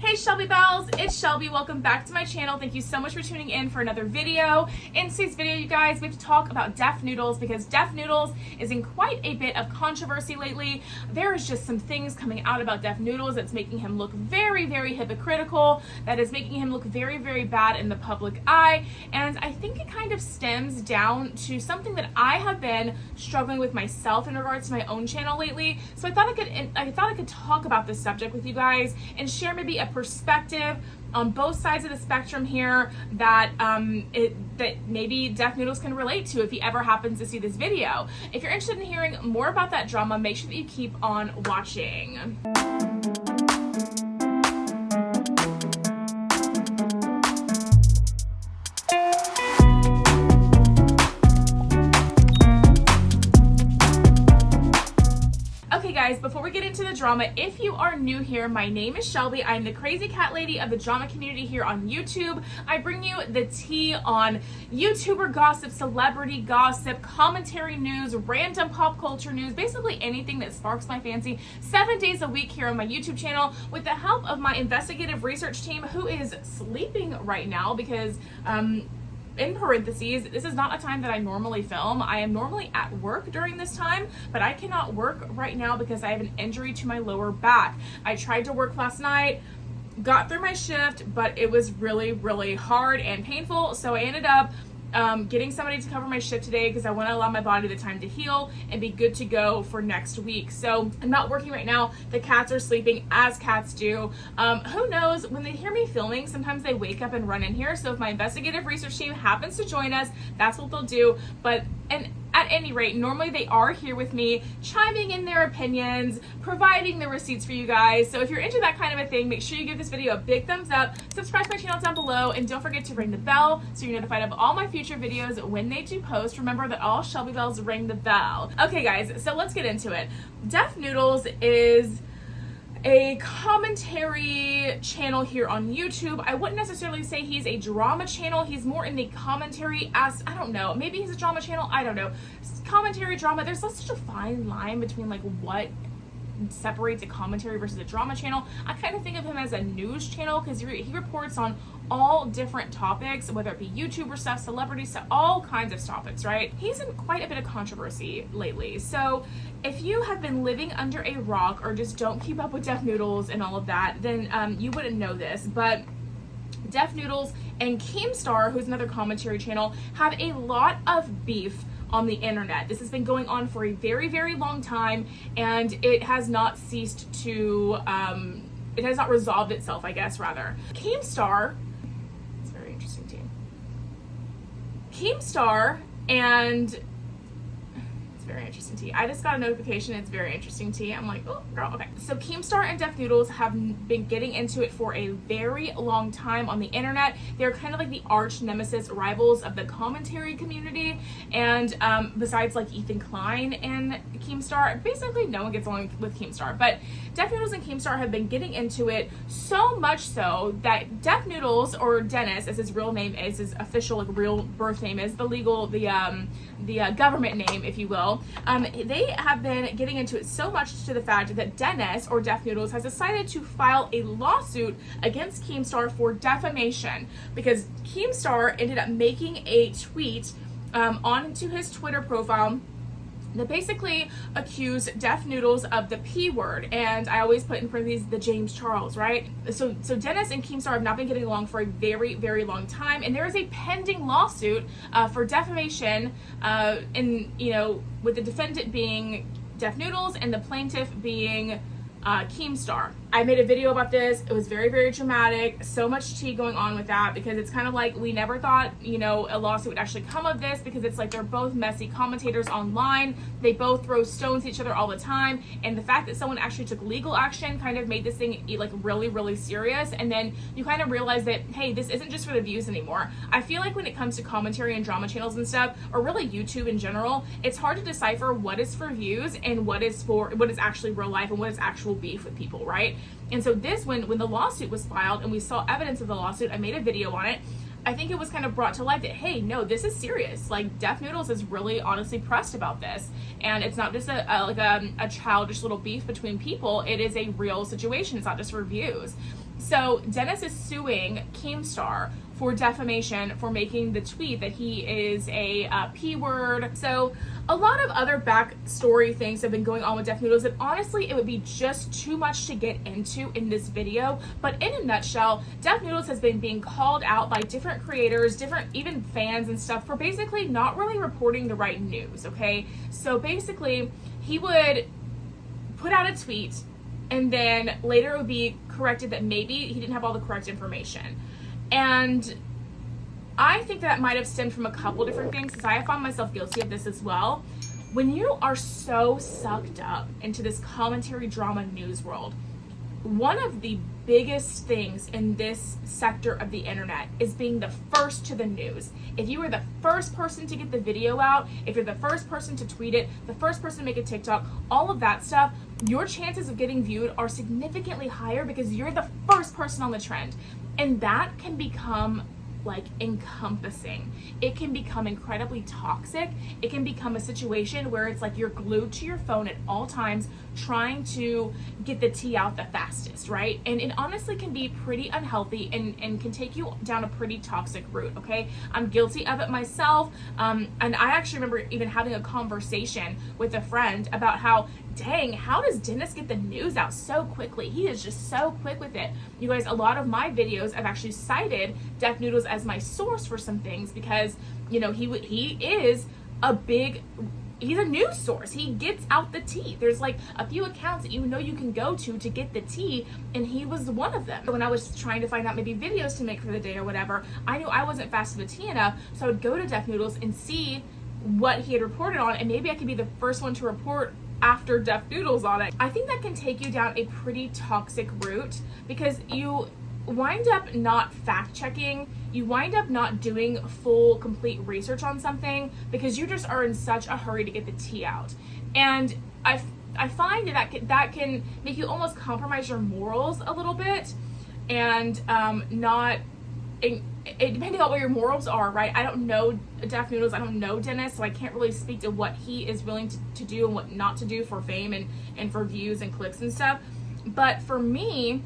Hey Shelby Bells, it's Shelby. Welcome back to my channel. Thank you so much for tuning in for another video. In today's video, you guys, we have to talk about defnoodles because defnoodles is in quite a bit of controversy lately. There is just some things coming out about defnoodles that's making him look very, very hypocritical, that is making him look very, very bad in the public eye. And I think it kind of stems down to something that I have been struggling with myself in regards to my own channel lately. So I thought I could talk about this subject with you guys and share maybe a perspective on both sides of the spectrum here that that maybe defnoodles can relate to if he ever happens to see this video. If you're interested in hearing more about that drama, make sure that you keep on watching. Before we get into the drama, if you are new here, my name is Shelby. I'm the crazy cat lady of the drama community here on YouTube. I bring you the tea on YouTuber gossip, celebrity gossip, commentary news, random pop culture news, basically anything that sparks my fancy 7 days a week here on my YouTube channel with the help of my investigative research team, who is sleeping right now because in parentheses, this is not a time that I normally film. I am normally at work during this time, but I cannot work right now because I have an injury to my lower back. I tried to work last night, got through my shift, but it was really, really hard and painful. So I ended up getting somebody to cover my shift today because I want to allow my body the time to heal and be good to go for next week. So I'm not working right now. The cats are sleeping as cats do. Who knows, when they hear me filming, sometimes they wake up and run in here. So if my investigative research team happens to join us, that's what they'll do. At any rate, normally they are here with me, chiming in their opinions, providing the receipts for you guys. So if you're into that kind of a thing, make sure you give this video a big thumbs up, subscribe to my channel down below, and don't forget to ring the bell so you're notified of all my future videos when they do post. Remember that all Shelby Bells ring the bell. Okay guys, so let's get into it. Defnoodles is a commentary channel here on YouTube. I wouldn't necessarily say he's a drama channel. He's more in the commentary as, I don't know, maybe he's a drama channel, I don't know. Commentary, drama, there's such a fine line between like what separates a commentary versus a drama channel. I kind of think of him as a news channel because he reports on all different topics, whether it be YouTuber stuff, celebrity stuff, all kinds of topics, right? He's in quite a bit of controversy lately. So if you have been living under a rock or just don't keep up with defnoodles and all of that, then you wouldn't know this, but defnoodles and Keemstar, who's another commentary channel, have a lot of beef on the internet. This has been going on for a very, very long time, and it has not ceased to, it has not resolved itself, I guess, rather. Keemstar, it's a very interesting team. Keemstar and very interesting tea. I just got a notification. It's very interesting tea. I'm like, oh girl, okay. So Keemstar and defnoodles have been getting into it for a very long time on the internet. They're kind of like the arch nemesis rivals of the commentary community. And besides like Ethan Klein and Keemstar, basically no one gets along with Keemstar. But defnoodles and Keemstar have been getting into it so much so that defnoodles, or Dennis as his real name is, his official like real birth name is, the legal, the government name, if you will. They have been getting into it so much to the fact that Dennis, or defnoodles, has decided to file a lawsuit against Keemstar for defamation because Keemstar ended up making a tweet onto his Twitter profile that basically accused defnoodles of the P word, and I always put in parentheses the James Charles, right? So Dennis and Keemstar have not been getting along for a very, very long time, and there is a pending lawsuit for defamation, with the defendant being defnoodles and the plaintiff being Keemstar. I made a video about this. It was very, very dramatic. So much tea going on with that because it's kind of like we never thought, a lawsuit would actually come of this because it's like they're both messy commentators online. They both throw stones at each other all the time. And the fact that someone actually took legal action kind of made this thing like really, really serious. And then you kind of realize that, hey, this isn't just for the views anymore. I feel like when it comes to commentary and drama channels and stuff, or really YouTube in general, it's hard to decipher what is for views and what is actually real life and what is actual beef with people, right? And so this, when the lawsuit was filed and we saw evidence of the lawsuit, I made a video on it. I think it was kind of brought to light that, hey, no, this is serious. Like, defnoodles is really honestly pressed about this. And it's not just a childish little beef between people. It is a real situation. It's not just reviews. So Dennis is suing Keemstar for defamation for making the tweet that he is a P word. So a lot of other backstory things have been going on with defnoodles, and honestly it would be just too much to get into in this video. But in a nutshell, defnoodles has been being called out by different creators, different even fans and stuff, for basically not really reporting the right news. Okay, so basically he would put out a tweet and then later it would be corrected that maybe he didn't have all the correct information. And I think that might have stemmed from a couple different things, because I found myself guilty of this as well. When you are so sucked up into this commentary drama news world, one of the biggest things in this sector of the internet is being the first to the news. If you are the first person to get the video out, if you're the first person to tweet it, the first person to make a TikTok, all of that stuff, your chances of getting viewed are significantly higher because you're the first person on the trend. And that can become like encompassing. It can become incredibly toxic. It can become a situation where it's like you're glued to your phone at all times trying to get the tea out the fastest, right? And it honestly can be pretty unhealthy and can take you down a pretty toxic route, okay? I'm guilty of it myself. And I actually remember even having a conversation with a friend about how, dang, how does Dennis get the news out so quickly? He is just so quick with it. You guys, a lot of my videos, I've actually cited defnoodles as my source for some things because, you know, he is he's a news source. He gets out the tea. There's like a few accounts that you know you can go to get the tea, and he was one of them. When I was trying to find out maybe videos to make for the day or whatever, I knew I wasn't fast of a tea enough, so I would go to defnoodles and see what he had reported on, and maybe I could be the first one to report after defnoodles on it. I think that can take you down a pretty toxic route because you wind up not fact checking, you wind up not doing full complete research on something because you just are in such a hurry to get the tea out. And I find that can make you almost compromise your morals a little bit, and depending on what your morals are, right? I don't know defnoodles, I don't know Dennis, so I can't really speak to what he is willing to do and what not to do for fame and for views and clicks and stuff. But for me,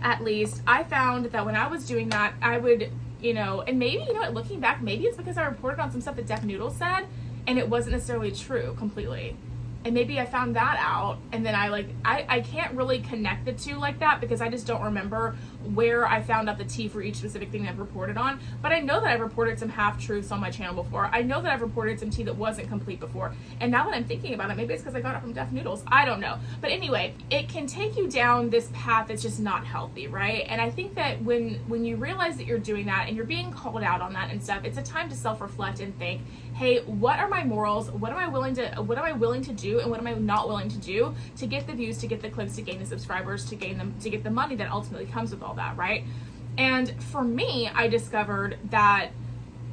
at least, I found that when I was doing that, I would, you know, and maybe, you know what, looking back, maybe it's because I reported on some stuff that defnoodles said and it wasn't necessarily true completely. And maybe I found that out, and then I can't really connect the two like that because I just don't remember where I found out the tea for each specific thing I've reported on. But I know that I've reported some half-truths on my channel before. I know that I've reported some tea that wasn't complete before. And now that I'm thinking about it, maybe it's because I got it from defnoodles. I don't know. But anyway, it can take you down this path that's just not healthy, right? And I think that when you realize that you're doing that and you're being called out on that and stuff, it's a time to self-reflect and think, hey, what are my morals? What am I willing to do, and what am I not willing to do to get the views, to get the clicks, to gain the subscribers, to get the money that ultimately comes with all that, right? And for me, I discovered that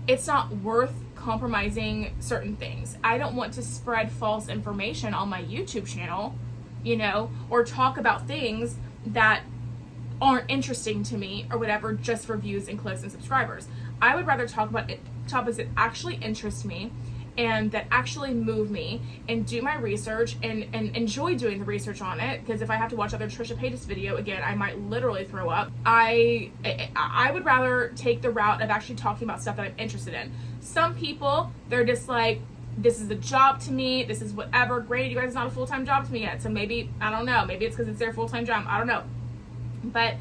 it's not worth compromising certain things. I don't want to spread false information on my YouTube channel, you know, or talk about things that aren't interesting to me or whatever just for views and clicks and subscribers. I would rather talk about topics that actually interest me and that actually move me, and do my research and enjoy doing the research on it, because if I have to watch other Trisha Paytas video again, I might literally throw up. I would rather take the route of actually talking about stuff that I'm interested in. Some people, they're just like, this is a job to me, this is whatever, great, you guys, it's not a full-time job to me yet, so maybe, I don't know, maybe it's because it's their full-time job, I don't know. But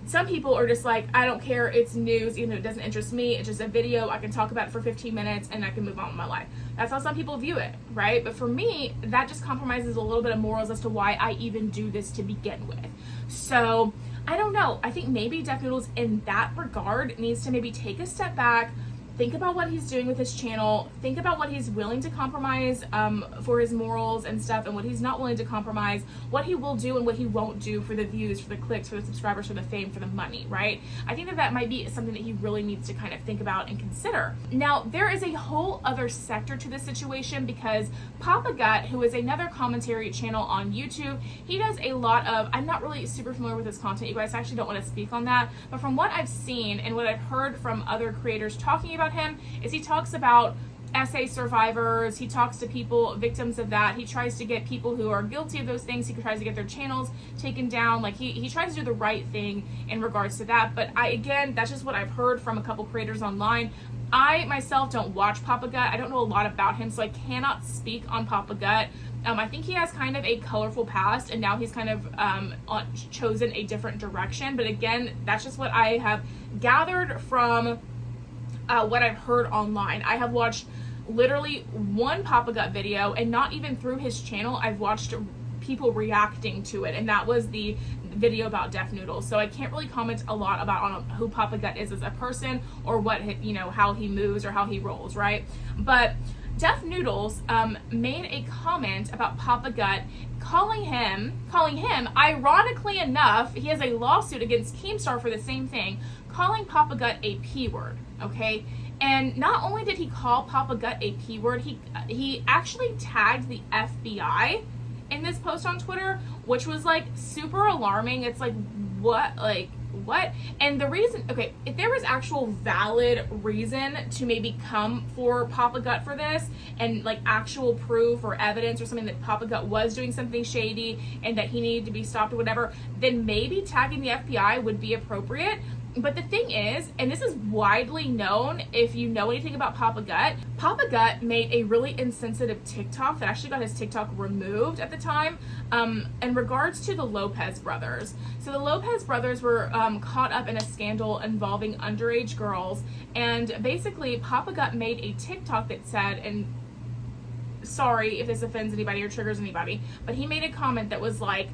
some people are just like, I don't care, it's news, even though it doesn't interest me, it's just a video, I can talk about it for 15 minutes and I can move on with my life. That's how some people view it, right? But for me, that just compromises a little bit of morals as to why I even do this to begin with. So, I don't know, I think maybe defnoodles in that regard needs to maybe take a step back, think about what he's doing with his channel, think about what he's willing to compromise for his morals and stuff, and what he's not willing to compromise, what he will do and what he won't do for the views, for the clicks, for the subscribers, for the fame, for the money, right? I think that might be something that he really needs to kind of think about and consider. Now, there is a whole other sector to this situation, because Papa Gut, who is another commentary channel on YouTube, he does a lot of, I'm not really super familiar with his content, you guys, I actually don't want to speak on that, but from what I've seen and what I've heard from other creators talking about him, is he talks about SA survivors. He talks to people, victims of that. He tries to get people who are guilty of those things. He tries to get their channels taken down. Like he tries to do the right thing in regards to that. But again, that's just what I've heard from a couple creators online. I myself don't watch Papa Gut. I don't know a lot about him, so I cannot speak on Papa Gut. I think he has kind of a colorful past, and now he's kind of chosen a different direction. But again, that's just what I have gathered from what I've heard online. I have watched literally one Papa Gut video, and not even through his channel. I've watched people reacting to it, and that was the video about defnoodles. So I can't really comment a lot about on who Papa Gut is as a person, or what how he moves or how he rolls, right? But defnoodles made a comment about Papa Gut, calling him, ironically enough, he has a lawsuit against Keemstar for the same thing, calling Papa Gut a P word, okay? And not only did he call Papa Gut a P word, he actually tagged the FBI in this post on Twitter, which was like super alarming. It's like, what? And the reason, okay, if there was actual valid reason to maybe come for Papa Gut for this, and like actual proof or evidence or something that Papa Gut was doing something shady and that he needed to be stopped or whatever, then maybe tagging the FBI would be appropriate. But the thing is, and this is widely known if you know anything about Papa Gut made a really insensitive TikTok that actually got his TikTok removed at the time in regards to the Lopez brothers. So the Lopez brothers were caught up in a scandal involving underage girls, and basically Papa Gut made a TikTok that said, and sorry if this offends anybody or triggers anybody, but he made a comment that was like,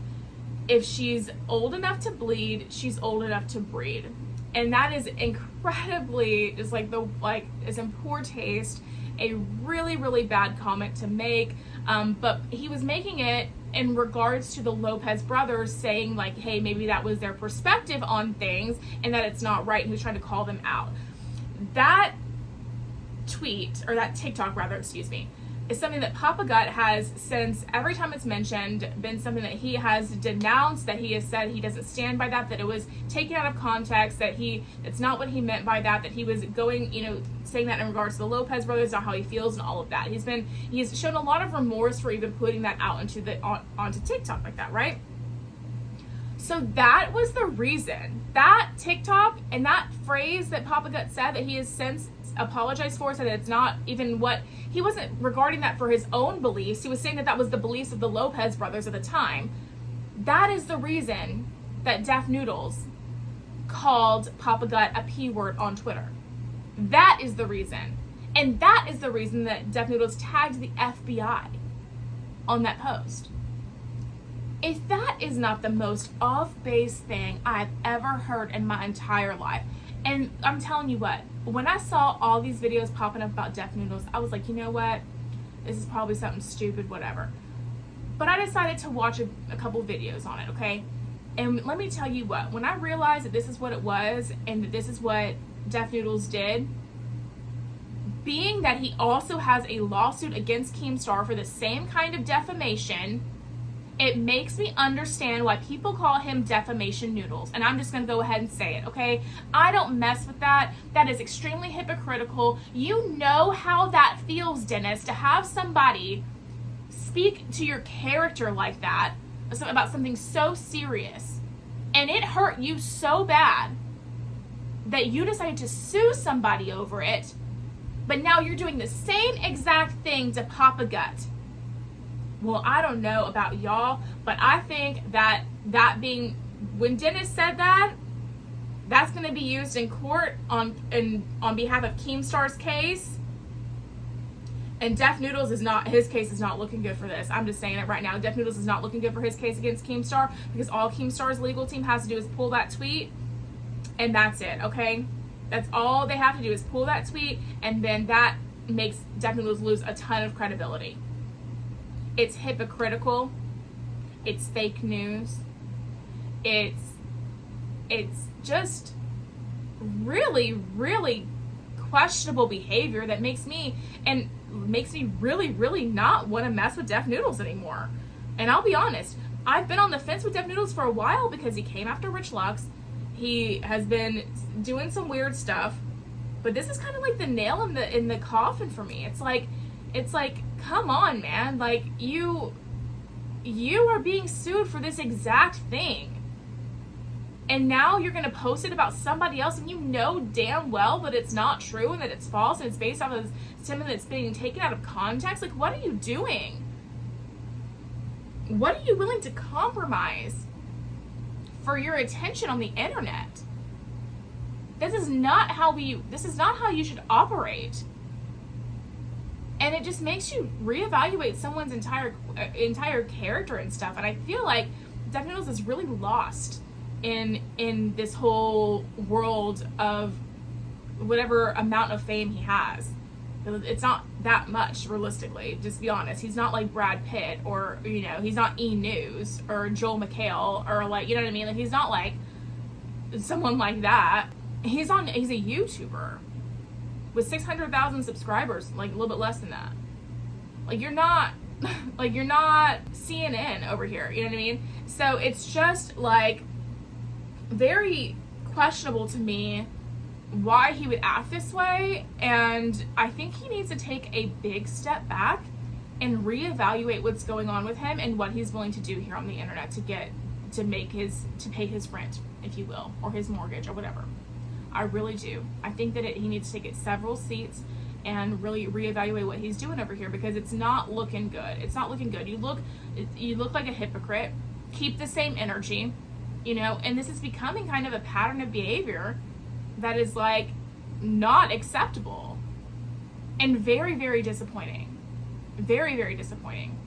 if she's old enough to bleed, she's old enough to breed. And that is incredibly, just is in poor taste, a really, really bad comment to make. But he was making it in regards to the Lopez brothers, saying like, hey, maybe that was their perspective on things and that it's not right. And he was trying to call them out. That tweet, or that TikTok rather, excuse me, is something that Papa Gut has, since every time it's mentioned, been something that he has denounced, that he has said he doesn't stand by that it was taken out of context, that it's not what he meant by that he was going, saying that in regards to the Lopez brothers, not how he feels and all of that. He's shown a lot of remorse for even putting that out onto TikTok like that, right? So that was the reason. That TikTok and that phrase that Papa Gut said that he has since apologized for, said that it's not even what, he wasn't regarding that for his own beliefs. He was saying that was the beliefs of the Lopez brothers at the time. That is the reason that defnoodles called Papa Gut a P word on Twitter. That is the reason. And that is the reason that defnoodles tagged the FBI on that post. If that is not the most off-base thing I've ever heard in my entire life, and I'm telling you what, when I saw all these videos popping up about defnoodles, I was like, you know what? This is probably something stupid, whatever. But I decided to watch a couple videos on it, okay? And let me tell you what, when I realized that this is what it was and that this is what defnoodles did, being that he also has a lawsuit against Keemstar for the same kind of defamation, it makes me understand why people call him defamation noodles. And I'm just going to go ahead and say it, okay? I don't mess with that. That is extremely hypocritical. You know how that feels, Dennis, to have somebody speak to your character like that about something so serious, and it hurt you so bad that you decided to sue somebody over it, but now you're doing the same exact thing to Papa Gut. Well, I don't know about y'all, but I think that being, when Dennis said that, that's going to be used in court on behalf of Keemstar's case. And defnoodles his case is not looking good for this. I'm just saying it right now. Defnoodles is not looking good for his case against Keemstar, because all Keemstar's legal team has to do is pull that tweet, and that's it, okay? That's all they have to do is pull that tweet, and then that makes defnoodles lose a ton of credibility. It's hypocritical. It's fake news. It's just really, really questionable behavior that makes me really, really not want to mess with defnoodles anymore. And I'll be honest, I've been on the fence with defnoodles for a while because he came after Rich Lux. He has been doing some weird stuff. But this is kind of like the nail in the coffin for me. It's like, come on, man. Like, you are being sued for this exact thing. And now you're going to post it about somebody else, and you know damn well that it's not true and that it's false and it's based off of something that's being taken out of context. Like, what are you doing? What are you willing to compromise for your attention on the internet? This is not how you should operate. And it just makes you reevaluate someone's entire character and stuff. And I feel like defnoodles is really lost in this whole world of whatever amount of fame he has. It's not that much, realistically, just be honest. He's not like Brad Pitt, or, you know, he's not E! News or Joel McHale, or like, you know what I mean? Like, he's not like someone like that. He's a YouTuber with 600,000 subscribers, like a little bit less than that. Like, you're not CNN over here, you know what I mean? So it's just like very questionable to me why he would act this way, and I think he needs to take a big step back and reevaluate what's going on with him and what he's willing to do here on the internet to pay his rent, if you will, or his mortgage or whatever. I really do. I think that he needs to take it several seats and really reevaluate what he's doing over here, because it's not looking good. It's not looking good. You look like a hypocrite. Keep the same energy, you know, and this is becoming kind of a pattern of behavior that is like not acceptable and very, very disappointing. Very, very disappointing.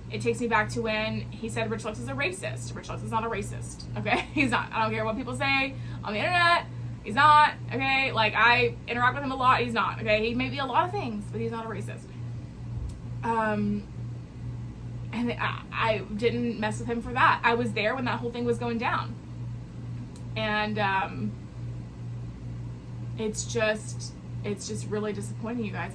It takes me back to when he said Rich Lux is a racist. Rich Lux is not a racist, okay? He's not. I don't care what people say on the internet. He's not, okay? Like, I interact with him a lot. He's not, okay? He may be a lot of things, but he's not a racist. And I didn't mess with him for that. I was there when that whole thing was going down. And it's just really disappointing, you guys.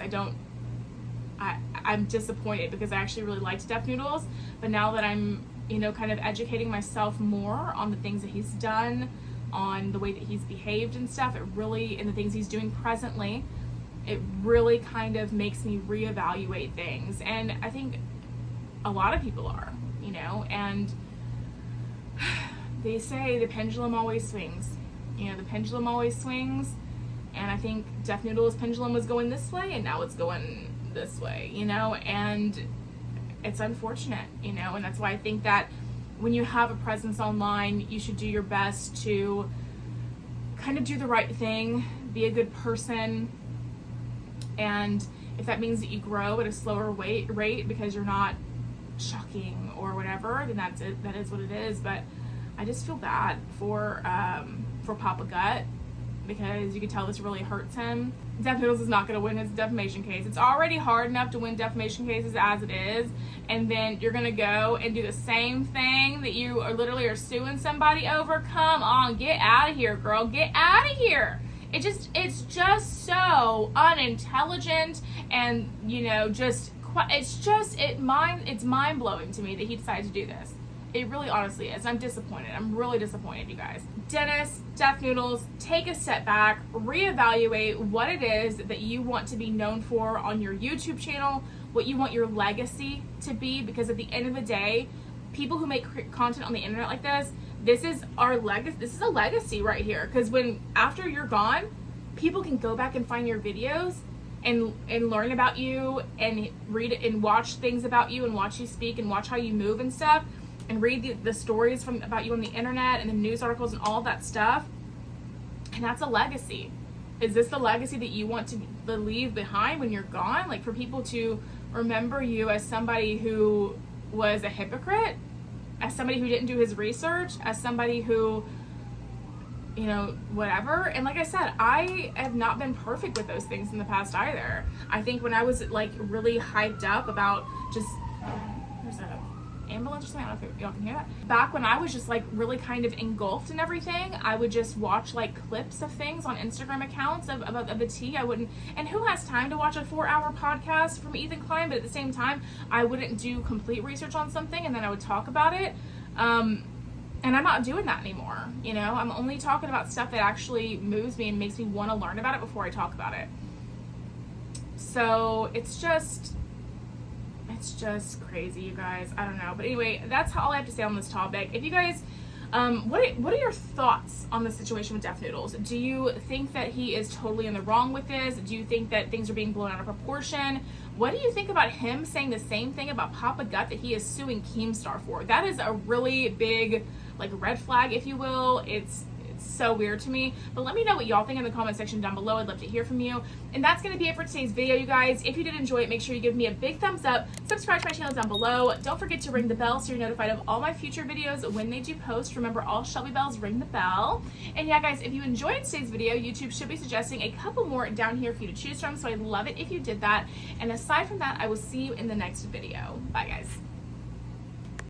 I'm disappointed because I actually really liked defnoodles, but now that I'm, you know, kind of educating myself more on the things that he's done, on the way that he's behaved and stuff, and the things he's doing presently, it really kind of makes me reevaluate things. And I think a lot of people are, you know, and they say the pendulum always swings. You know, the pendulum always swings, and I think defnoodles' pendulum was going this way, and now it's going this way, you know, and it's unfortunate, you know, and that's why I think that when you have a presence online, you should do your best to kind of do the right thing, be a good person, and if that means that you grow at a slower rate because you're not shocking or whatever, then that's it. That is what it is. But I just feel bad for Papa Gut, because you can tell this really hurts him. defnoodles is not going to win his defamation case. It's already hard enough to win defamation cases as it is, and then you're going to go and do the same thing that you are literally suing somebody over. Come on, get out of here, girl. Get out of here. It's just so unintelligent, and you know, it's mind-blowing to me that he decided to do this. It really honestly is. I'm disappointed. I'm really disappointed, you guys. Dennis, defnoodles, take a step back, reevaluate what it is that you want to be known for on your YouTube channel, what you want your legacy to be, because at the end of the day, people who make content on the internet like this is our legacy. This is a legacy right here, because after you're gone, people can go back and find your videos and learn about you and read and watch things about you and watch you speak and watch how you move and stuff, and read the stories about you on the internet and the news articles and all that stuff. And that's a legacy. Is this the legacy that you want to leave behind when you're gone? Like, for people to remember you as somebody who was a hypocrite, as somebody who didn't do his research, as somebody who, you know, whatever. And like I said, I have not been perfect with those things in the past either. I think when I was like really hyped up about just, there's an ambulance or something, I don't know if y'all can hear that. Back when I was just like really kind of engulfed in everything, I would just watch like clips of things on Instagram accounts of the tea. I wouldn't, and who has time to watch a 4-hour podcast from Ethan Klein? But at the same time, I wouldn't do complete research on something and then I would talk about it. And I'm not doing that anymore. You know, I'm only talking about stuff that actually moves me and makes me want to learn about it before I talk about it. So it's just crazy, you guys. I don't know. But anyway, that's all I have to say on this topic. If you guys, what are your thoughts on the situation with Def Noodles? Do you think that he is totally in the wrong with this? Do you think that things are being blown out of proportion? What do you think about him saying the same thing about Papa Gut that he is suing Keemstar for? That is a really big, like, red flag, if you will. It's so weird to me. But let me know what y'all think in the comment section down below. I'd love to hear from you. And that's going to be it for today's video, you guys. If you did enjoy it, make sure you give me a big thumbs up. Subscribe to my channel down below. Don't forget to ring the bell so you're notified of all my future videos when they do post. Remember, all Shelby bells ring the bell. And yeah, guys, if you enjoyed today's video, YouTube should be suggesting a couple more down here for you to choose from. So I'd love it if you did that. And aside from that, I will see you in the next video. Bye, guys.